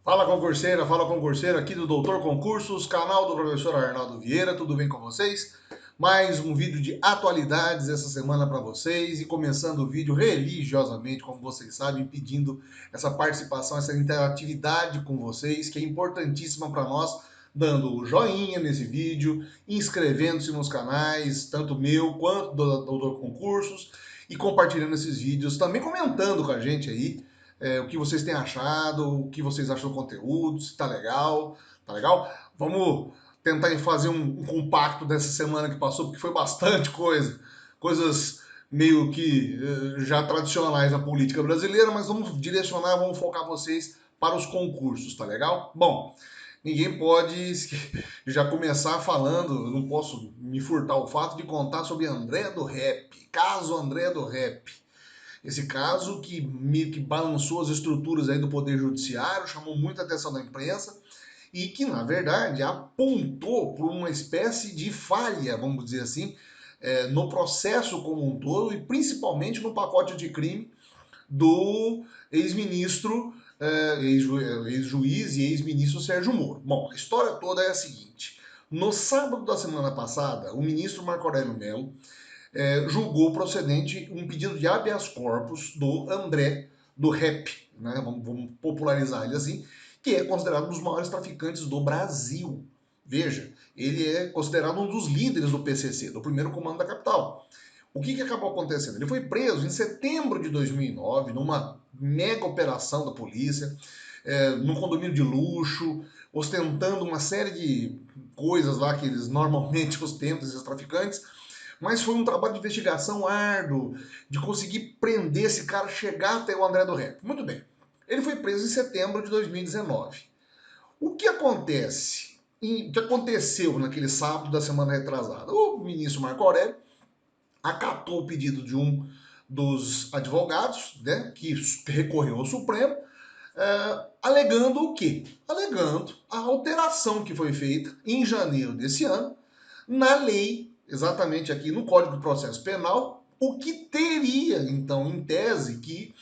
Fala concurseiro, aqui do Doutor Concursos, canal do professor Arnaldo Vieira, tudo bem com vocês? Mais um vídeo de atualidades essa semana para vocês e começando o vídeo religiosamente, como vocês sabem, pedindo essa participação, essa interatividade com vocês, que é importantíssima para nós, dando o joinha nesse vídeo, inscrevendo-se nos canais, tanto meu quanto do Doutor Concursos, e compartilhando esses vídeos, também comentando com a gente aí, o que vocês têm achado, o que vocês acham do conteúdo, se tá legal, tá legal? Vamos tentar fazer um compacto dessa semana que passou, porque foi bastante coisa, coisas meio que já tradicionais na política brasileira, mas vamos direcionar, vamos focar vocês para os concursos, tá legal? Bom, ninguém pode já começar falando, não posso me furtar o fato de contar sobre André do Rap, caso André do Rap. Esse caso que meio que balançou as estruturas aí do Poder Judiciário, chamou muita atenção da imprensa e que, na verdade, apontou por uma espécie de falha, vamos dizer assim, no processo como um todo e principalmente no pacote de crime do ex-ministro, ex-juiz e ex-ministro Sérgio Moro. Bom, a história toda é a seguinte. No sábado da semana passada, o ministro Marco Aurélio Mello julgou procedente um pedido de habeas corpus do André, do Rap, né? Vamos popularizar ele assim, que é considerado um dos maiores traficantes do Brasil. Veja, ele é considerado um dos líderes do PCC, do primeiro comando da capital. O que acabou acontecendo? Ele foi preso em setembro de 2009, numa mega operação da polícia, num condomínio de luxo, ostentando uma série de coisas lá que eles normalmente ostentam, esses traficantes, mas foi um trabalho de investigação árduo, de conseguir prender esse cara, chegar até o André do Rap. Muito bem. Ele foi preso em setembro de 2019. O que acontece? O que aconteceu naquele sábado da semana retrasada? O ministro Marco Aurélio acatou o pedido de um dos advogados, né, que recorreu ao Supremo, alegando o quê? Alegando a alteração que foi feita em janeiro desse ano na lei, exatamente aqui no Código de Processo Penal, o que teria, então, em tese, que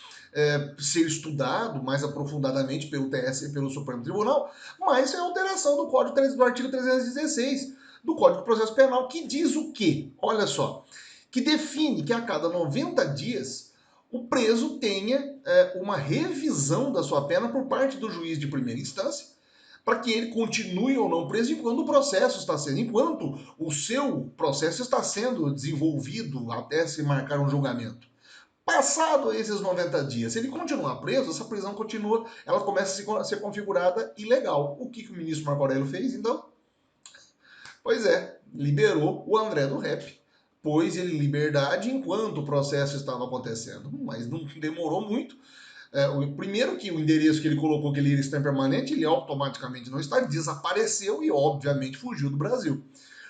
ser estudado mais aprofundadamente pelo TSE e pelo Supremo Tribunal, mas é a alteração do Código do artigo 316 do Código de Processo Penal, que diz o quê? Olha só, que define que a cada 90 dias o preso tenha uma revisão da sua pena por parte do juiz de primeira instância, para que ele continue ou não preso enquanto o processo está sendo, enquanto o seu processo está sendo desenvolvido até se marcar um julgamento. Passado esses 90 dias, se ele continuar preso, essa prisão continua, ela começa a ser configurada ilegal. O que o ministro Marco Aurélio fez, então? Pois é, liberou o André do Rap, pôs ele em liberdade enquanto o processo estava acontecendo. Mas não demorou muito. Primeiro que o endereço que ele colocou que ele iria estar permanente, ele automaticamente não está, desapareceu e obviamente fugiu do Brasil.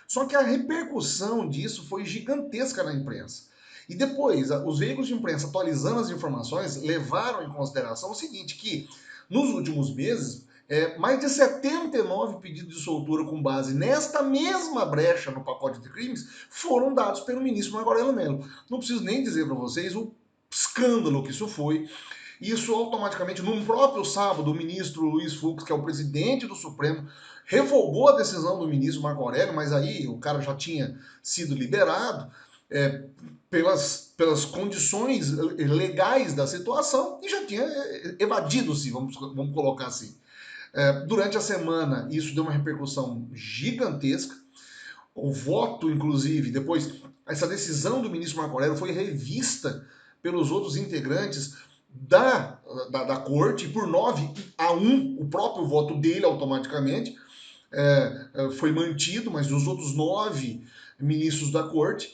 Só que a repercussão disso foi gigantesca na imprensa. E depois, os veículos de imprensa atualizando as informações levaram em consideração o seguinte, que nos últimos meses, mais de 79 pedidos de soltura com base nesta mesma brecha no pacote de crimes foram dados pelo ministro Marco Aurélio Mello. Não preciso nem dizer para vocês o escândalo que isso foi. Isso automaticamente, num próprio sábado, o ministro Luiz Fux, que é o presidente do Supremo, revogou a decisão do ministro Marco Aurélio, mas aí o cara já tinha sido liberado pelas condições legais da situação e já tinha evadido-se, vamos colocar assim. Durante a semana, isso deu uma repercussão gigantesca. O voto, inclusive, depois, essa decisão do ministro Marco Aurélio foi revista pelos outros integrantes da corte por 9-1, o próprio voto dele automaticamente foi mantido, mas os outros 9 ministros da corte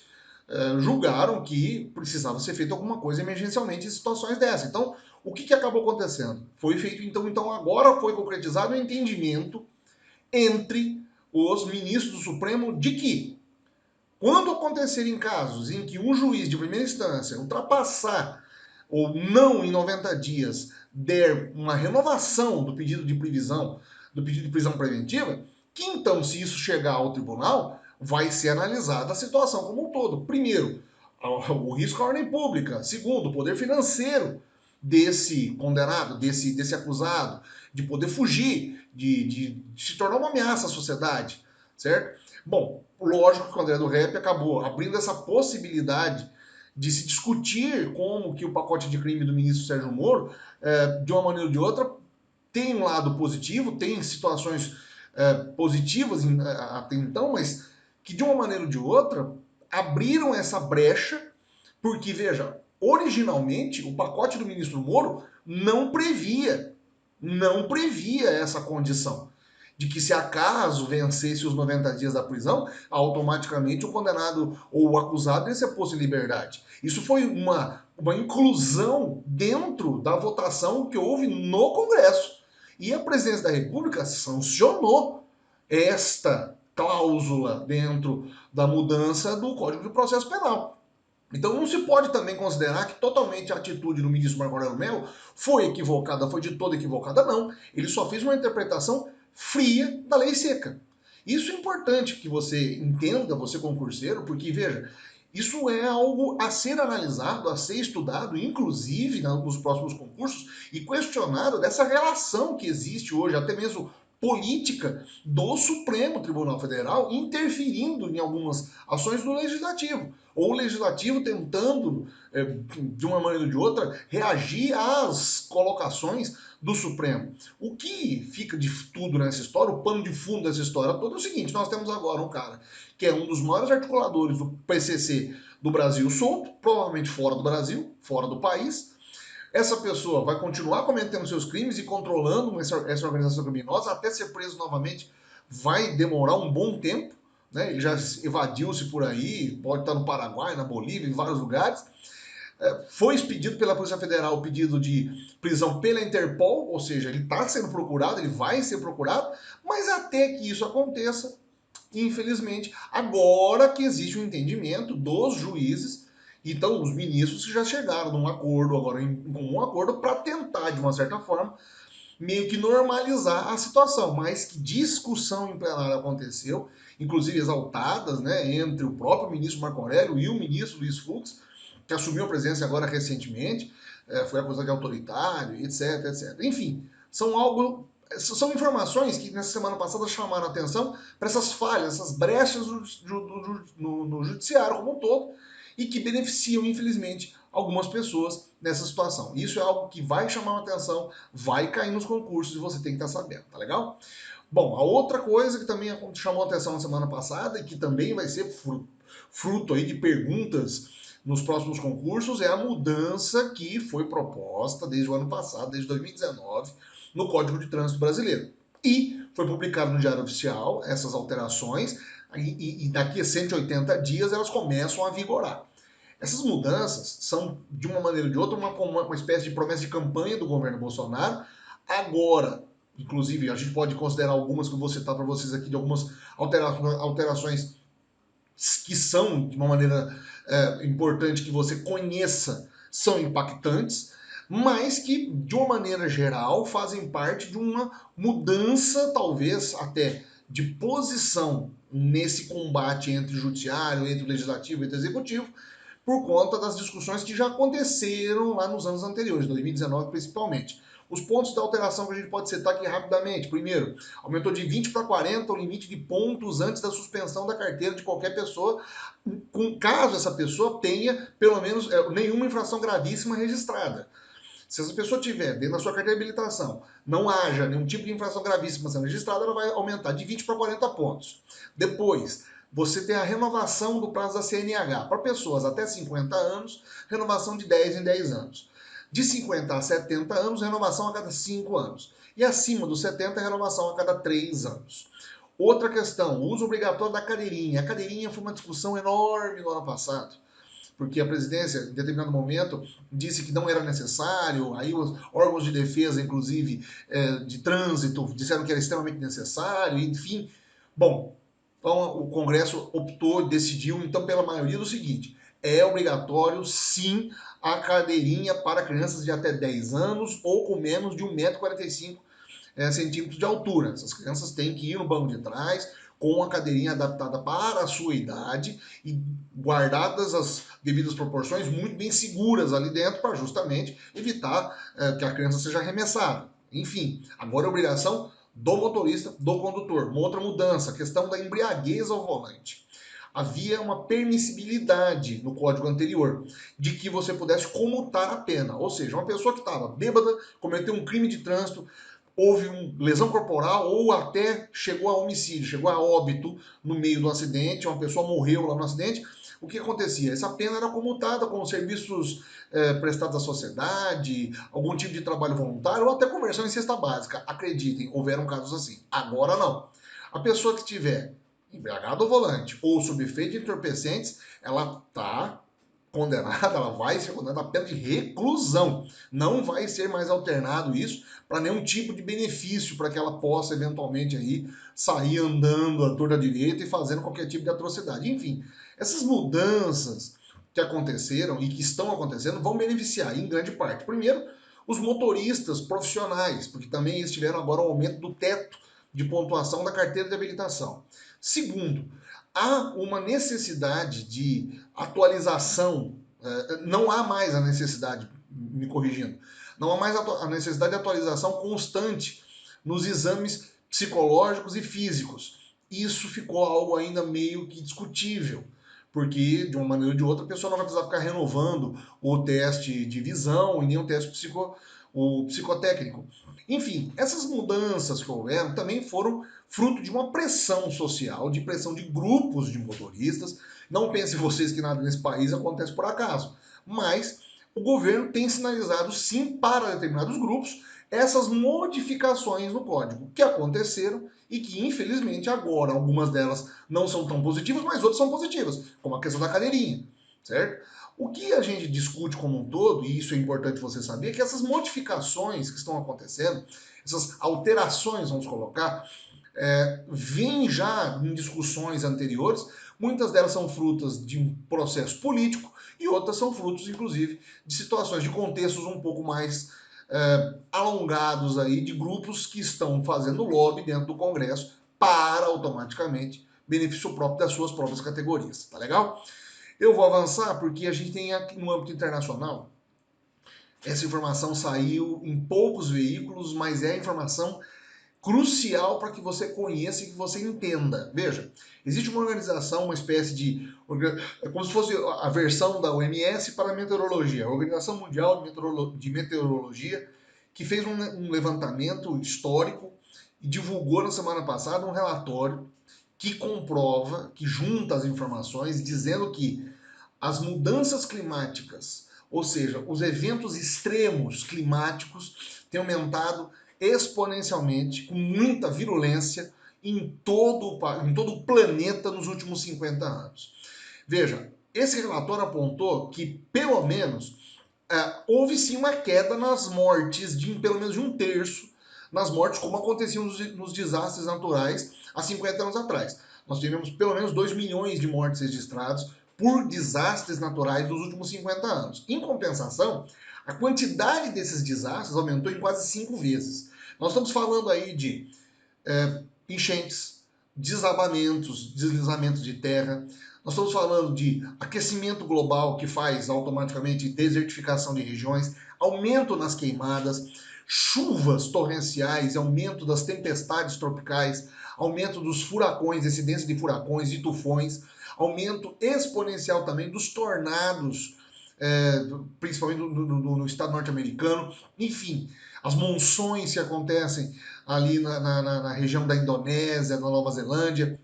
julgaram que precisava ser feito alguma coisa emergencialmente em situações dessas. Então, o que acabou acontecendo? Foi feito, então agora foi concretizado o entendimento entre os ministros do Supremo de que, quando acontecerem casos em que um juiz de primeira instância ultrapassar ou não em 90 dias der uma renovação do pedido de prisão preventiva, que então, se isso chegar ao tribunal, vai ser analisada a situação como um todo. Primeiro, o risco à ordem pública. Segundo, o poder financeiro desse condenado, desse acusado, de poder fugir, de se tornar uma ameaça à sociedade, certo? Bom, lógico que o André do Rep acabou abrindo essa possibilidade de se discutir como que o pacote de crime do ministro Sérgio Moro, de uma maneira ou de outra, tem um lado positivo, tem situações positivas até então, mas que de uma maneira ou de outra abriram essa brecha, porque, veja, originalmente o pacote do ministro Moro não previa essa condição de que se acaso vencesse os 90 dias da prisão, automaticamente o condenado ou o acusado ia ser posto em liberdade. Isso foi uma inclusão dentro da votação que houve no Congresso. E a presidência da República sancionou esta cláusula dentro da mudança do Código de Processo Penal. Então não se pode também considerar que totalmente a atitude do ministro Marco Aurélio Mello foi equivocada, foi de toda equivocada, não. Ele só fez uma interpretação fria da lei seca. Isso é importante que você entenda, você concurseiro, porque veja, isso é algo a ser analisado, a ser estudado, inclusive nos próximos concursos, e questionado dessa relação que existe hoje, até mesmo política, do Supremo Tribunal Federal interferindo em algumas ações do Legislativo. Ou o Legislativo tentando, de uma maneira ou de outra, reagir às colocações do Supremo. O que fica de tudo nessa história, o pano de fundo dessa história toda é o seguinte: nós temos agora um cara que é um dos maiores articuladores do PCC do Brasil solto, provavelmente fora do Brasil, fora do país. Essa pessoa vai continuar cometendo seus crimes e controlando essa organização criminosa até ser preso novamente. Vai demorar um bom tempo, né? Ele já evadiu-se por aí, pode estar no Paraguai, na Bolívia, em vários lugares. Foi expedido pela Polícia Federal o pedido de prisão pela Interpol, ou seja, ele está sendo procurado, ele vai ser procurado, mas até que isso aconteça, infelizmente, agora que existe um entendimento dos juízes, então os ministros que já chegaram num acordo, agora em comum acordo, para tentar, de uma certa forma, meio que normalizar a situação, mas que discussão em plenário aconteceu, inclusive exaltadas, né, entre o próprio ministro Marco Aurélio e o ministro Luiz Fux, que assumiu a presidência agora recentemente, foi acusado de autoritário, etc, etc. Enfim, são informações que nessa semana passada chamaram a atenção para essas falhas, essas brechas no judiciário como um todo, e que beneficiam, infelizmente, algumas pessoas nessa situação. Isso é algo que vai chamar a atenção, vai cair nos concursos e você tem que estar sabendo, tá legal? Bom, a outra coisa que também chamou a atenção na semana passada e que também vai ser fruto aí de perguntas nos próximos concursos é a mudança que foi proposta desde o ano passado, desde 2019, no Código de Trânsito Brasileiro. E foi publicado no Diário Oficial essas alterações e daqui a 180 dias elas começam a vigorar. Essas mudanças são, de uma maneira ou de outra, uma espécie de promessa de campanha do governo Bolsonaro. Agora, inclusive, a gente pode considerar algumas que eu vou citar para vocês aqui, de algumas alterações que são, de uma maneira importante que você conheça, são impactantes, mas que, de uma maneira geral, fazem parte de uma mudança, talvez até de posição nesse combate entre o judiciário, entre o legislativo e entre o executivo, por conta das discussões que já aconteceram lá nos anos anteriores, 2019 principalmente. Os pontos da alteração que a gente pode citar aqui rapidamente. Primeiro, aumentou de 20 para 40 o limite de pontos antes da suspensão da carteira de qualquer pessoa, caso essa pessoa tenha, pelo menos, nenhuma infração gravíssima registrada. Se essa pessoa tiver dentro da sua carteira de habilitação, não haja nenhum tipo de infração gravíssima sendo registrada, ela vai aumentar de 20 para 40 pontos. Depois, você tem a renovação do prazo da CNH. Para pessoas até 50 anos, renovação de 10 em 10 anos. De 50 a 70 anos, renovação a cada 5 anos. E acima dos 70, renovação a cada 3 anos. Outra questão, o uso obrigatório da cadeirinha. A cadeirinha foi uma discussão enorme no ano passado, porque a presidência, em determinado momento, disse que não era necessário, aí os órgãos de defesa, inclusive de trânsito, disseram que era extremamente necessário, enfim. Bom, então o Congresso optou, decidiu, então, pela maioria do seguinte: é obrigatório, sim, a cadeirinha para crianças de até 10 anos ou com menos de 1,45 m de altura. Essas crianças têm que ir no banco de trás, com a cadeirinha adaptada para a sua idade e guardadas as devidas proporções, muito bem seguras ali dentro, para justamente evitar que a criança seja arremessada. Enfim, agora é obrigação do motorista, do condutor. Uma outra mudança, a questão da embriaguez ao volante. Havia uma permissibilidade no código anterior de que você pudesse comutar a pena. Ou seja, uma pessoa que estava bêbada, cometeu um crime de trânsito, houve lesão corporal ou até chegou a homicídio, chegou a óbito no meio do acidente, uma pessoa morreu lá no acidente, o que acontecia? Essa pena era comutada com serviços prestados à sociedade, algum tipo de trabalho voluntário ou até conversão em cesta básica. Acreditem, houveram casos assim. Agora não. A pessoa que tiver embriagado ao volante ou sob efeito de entorpecentes, ela está condenada, ela vai ser condenada a pena de reclusão. Não vai ser mais alternado isso para nenhum tipo de benefício para que ela possa eventualmente aí sair andando à torta direita e fazendo qualquer tipo de atrocidade. Enfim, essas mudanças que aconteceram e que estão acontecendo vão beneficiar em grande parte. Primeiro, os motoristas profissionais, porque também eles tiveram agora o aumento do teto de pontuação da carteira de habilitação. Segundo, há uma necessidade de atualização, não há mais a necessidade, me corrigindo, não há mais a necessidade de atualização constante nos exames psicológicos e físicos. Isso ficou algo ainda meio que discutível, porque de uma maneira ou de outra a pessoa não vai precisar ficar renovando o teste de visão e nem o teste o psicotécnico. Enfim, essas mudanças que houveram também foram fruto de uma pressão social, de pressão de grupos de motoristas. Não pensem vocês que nada nesse país acontece por acaso, mas o governo tem sinalizado sim para determinados grupos essas modificações no código que aconteceram e que infelizmente agora algumas delas não são tão positivas, mas outras são positivas, como a questão da cadeirinha, certo? O que a gente discute como um todo, e isso é importante você saber, é que essas modificações que estão acontecendo, essas alterações, vamos colocar, vêm já em discussões anteriores, muitas delas são frutas de um processo político e outras são frutos, inclusive, de situações, de contextos um pouco mais alongados aí, de grupos que estão fazendo lobby dentro do Congresso para automaticamente benefício próprio das suas próprias categorias, tá legal? Eu vou avançar porque a gente tem aqui no âmbito internacional, essa informação saiu em poucos veículos, mas é informação crucial para que você conheça e que você entenda. Veja, existe uma organização, uma espécie de... É como se fosse a versão da OMS para a meteorologia, a Organização Mundial de Meteorologia, que fez um levantamento histórico e divulgou na semana passada um relatório que comprova, que junta as informações, dizendo que as mudanças climáticas, ou seja, os eventos extremos climáticos, têm aumentado exponencialmente, com muita virulência, em todo o planeta nos últimos 50 anos. Veja, esse relatório apontou que, pelo menos, houve sim uma queda nas mortes, de pelo menos de um terço nas mortes, como aconteciam nos desastres naturais há 50 anos atrás. Nós tivemos pelo menos 2 milhões de mortes registrados por desastres naturais nos últimos 50 anos. Em compensação, a quantidade desses desastres aumentou em quase 5 vezes. Nós estamos falando aí de enchentes, desabamentos, deslizamentos de terra. Nós estamos falando de aquecimento global, que faz automaticamente desertificação de regiões, aumento nas queimadas, chuvas torrenciais, aumento das tempestades tropicais, aumento dos furacões, incidência de furacões e tufões, aumento exponencial também dos tornados, principalmente no estado norte-americano. Enfim, as monções que acontecem ali na região da Indonésia, na Nova Zelândia.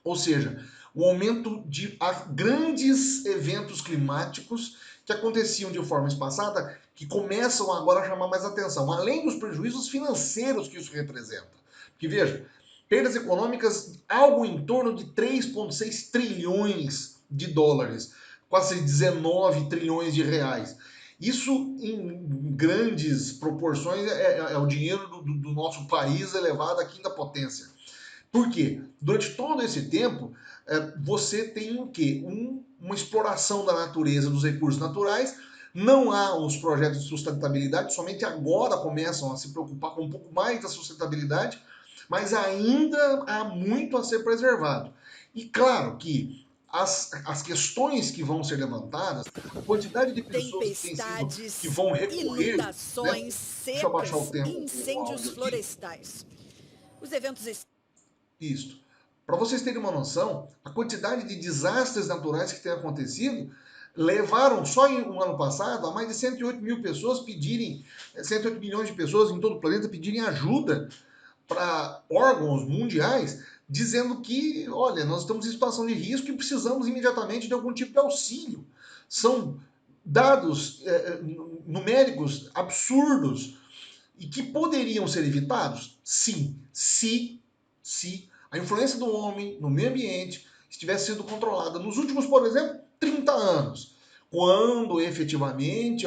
Ou seja, o aumento de grandes eventos climáticos que aconteciam de forma espaçada, que começam agora a chamar mais atenção, além dos prejuízos financeiros que isso representa. Porque veja, perdas econômicas algo em torno de 3,6 trilhões de dólares, quase 19 trilhões de reais. Isso, em grandes proporções, é o dinheiro do nosso país elevado à quinta potência. Por quê? Durante todo esse tempo, você tem o quê? Uma exploração da natureza, dos recursos naturais. Não há os projetos de sustentabilidade, somente agora começam a se preocupar com um pouco mais da sustentabilidade, mas ainda há muito a ser preservado. E claro que as questões que vão ser levantadas, a quantidade de pessoas que Tempestades, vão recorrer, né? inundações, Deixa eu abaixar secas e o incêndios áudio aqui. florestais. Os eventos Isso. Para vocês terem uma noção, a quantidade de desastres naturais que tem acontecido levaram só em um ano passado a mais de 108 mil pessoas pedirem, 108 milhões de pessoas em todo o planeta pedirem ajuda para órgãos mundiais, dizendo que, olha, nós estamos em situação de risco e precisamos imediatamente de algum tipo de auxílio. São dados numéricos absurdos e que poderiam ser evitados? Sim, se a influência do homem no meio ambiente estivesse sendo controlada nos últimos, por exemplo, 30 anos, quando efetivamente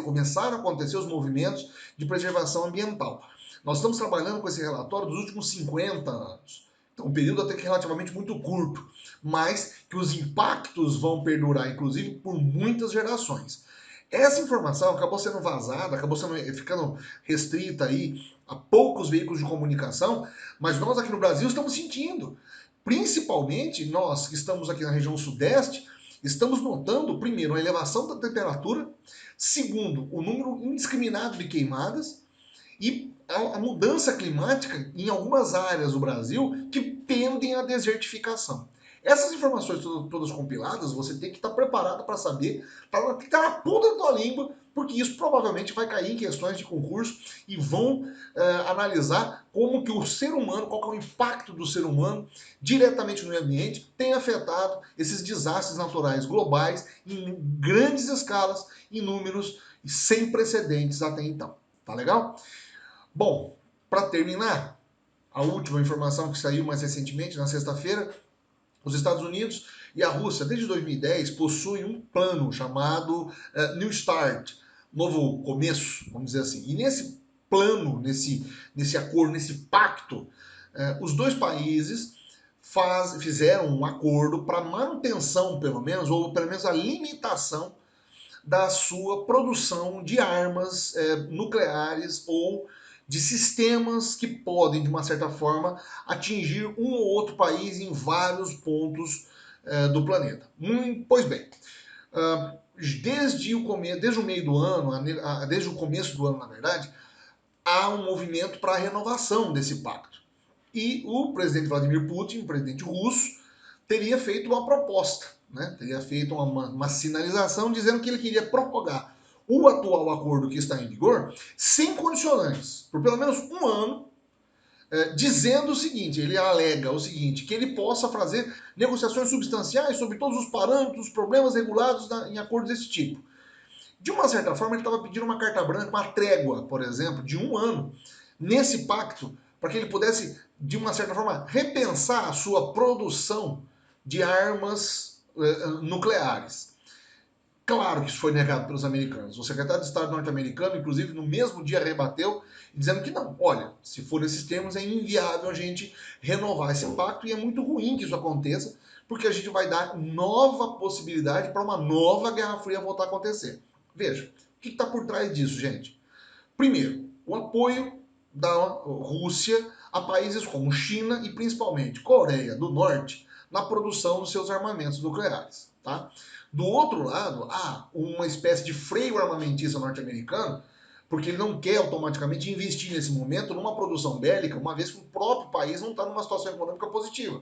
começaram a acontecer os movimentos de preservação ambiental. Nós estamos trabalhando com esse relatório dos últimos 50 anos. Então, um período até que relativamente muito curto, mas que os impactos vão perdurar, inclusive, por muitas gerações. Essa informação acabou sendo vazada, ficando restrita aí a poucos veículos de comunicação, mas nós aqui no Brasil estamos sentindo. Principalmente nós que estamos aqui na região sudeste, estamos notando, primeiro, a elevação da temperatura, segundo, o número indiscriminado de queimadas e a mudança climática em algumas áreas do Brasil que pendem à desertificação. Essas informações todas compiladas, você tem que estar preparado para saber, para não ficar na ponta da tua língua, porque isso provavelmente vai cair em questões de concurso e vão analisar como que o ser humano, qual que é o impacto do ser humano diretamente no meio ambiente, tem afetado esses desastres naturais globais em grandes escalas, em números sem precedentes até então. Tá legal? Bom, para terminar, a última informação que saiu mais recentemente, na sexta-feira, os Estados Unidos e a Rússia, desde 2010, possuem um plano chamado New Start, novo começo, vamos dizer assim. E nesse plano, nesse acordo, nesse pacto, os dois países fizeram um acordo para manutenção, pelo menos, ou pelo menos a limitação da sua produção de armas nucleares ou de sistemas que podem, de uma certa forma, atingir um ou outro país em vários pontos do planeta. Pois bem, desde o meio do ano, desde o começo do ano, na verdade, há um movimento para a renovação desse pacto. E o presidente Vladimir Putin, o presidente russo, teria feito uma proposta, né? Teria feito uma sinalização dizendo que ele queria prorrogar o atual acordo que está em vigor sem condicionantes, por pelo menos um ano, dizendo o seguinte, ele alega o seguinte, que ele possa fazer negociações substanciais sobre todos os parâmetros, problemas regulados em acordos desse tipo. De uma certa forma, ele estava pedindo uma carta branca, uma trégua, por exemplo, de um ano, nesse pacto, para que ele pudesse, de uma certa forma, repensar a sua produção de armas nucleares. Claro que isso foi negado pelos americanos. O secretário de Estado norte-americano, inclusive, no mesmo dia rebateu, dizendo que não, olha, se for nesses termos, é inviável a gente renovar esse pacto e é muito ruim que isso aconteça, porque a gente vai dar nova possibilidade para uma nova Guerra Fria voltar a acontecer. Veja, o que está por trás disso, gente? Primeiro, o apoio da Rússia a países como China e principalmente Coreia do Norte na produção dos seus armamentos nucleares. Tá? Do outro lado, há uma espécie de freio armamentista norte-americano, porque ele não quer automaticamente investir nesse momento numa produção bélica, uma vez que o próprio país não está numa situação econômica positiva.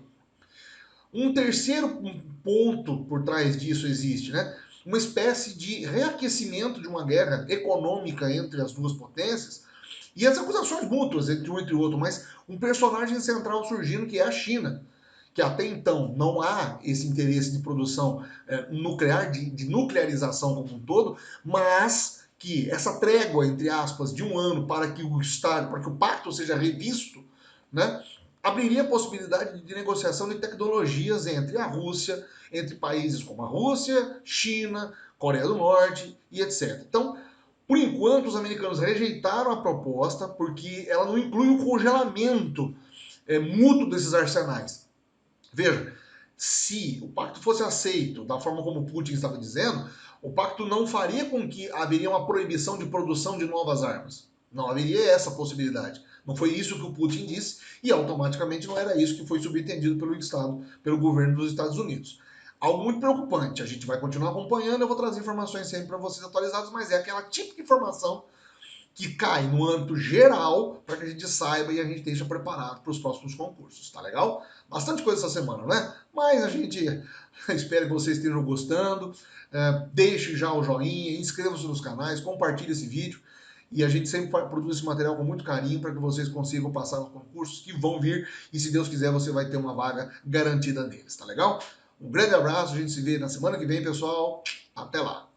Um terceiro ponto por trás disso existe, né? Uma espécie de reaquecimento de uma guerra econômica entre as duas potências e as acusações mútuas entre um e o outro, mas um personagem central surgindo que é a China, que até então não há esse interesse de produção nuclear, de nuclearização como um todo, mas que essa trégua, entre aspas, de um ano para que o Estado, para que o pacto seja revisto, né, abriria a possibilidade de negociação de tecnologias entre a Rússia, entre países como a Rússia, China, Coreia do Norte e etc. Então, por enquanto, os americanos rejeitaram a proposta porque ela não inclui o congelamento mútuo desses arsenais. Veja, se o pacto fosse aceito da forma como Putin estava dizendo, o pacto não faria com que haveria uma proibição de produção de novas armas. Não haveria essa possibilidade. Não foi isso que o Putin disse e automaticamente não era isso que foi subentendido pelo Estado, pelo governo dos Estados Unidos. Algo muito preocupante. A gente vai continuar acompanhando, eu vou trazer informações sempre para vocês atualizadas, mas é aquela típica informação que cai no âmbito geral para que a gente saiba e a gente esteja preparado para os próximos concursos, tá legal? Bastante coisa essa semana, né? Mas a gente espera que vocês estejam gostando. Deixe já o joinha, inscreva-se nos canais, compartilhe esse vídeo. E a gente sempre produz esse material com muito carinho para que vocês consigam passar nos concursos que vão vir. E se Deus quiser, você vai ter uma vaga garantida neles, tá legal? Um grande abraço, a gente se vê na semana que vem, pessoal. Até lá!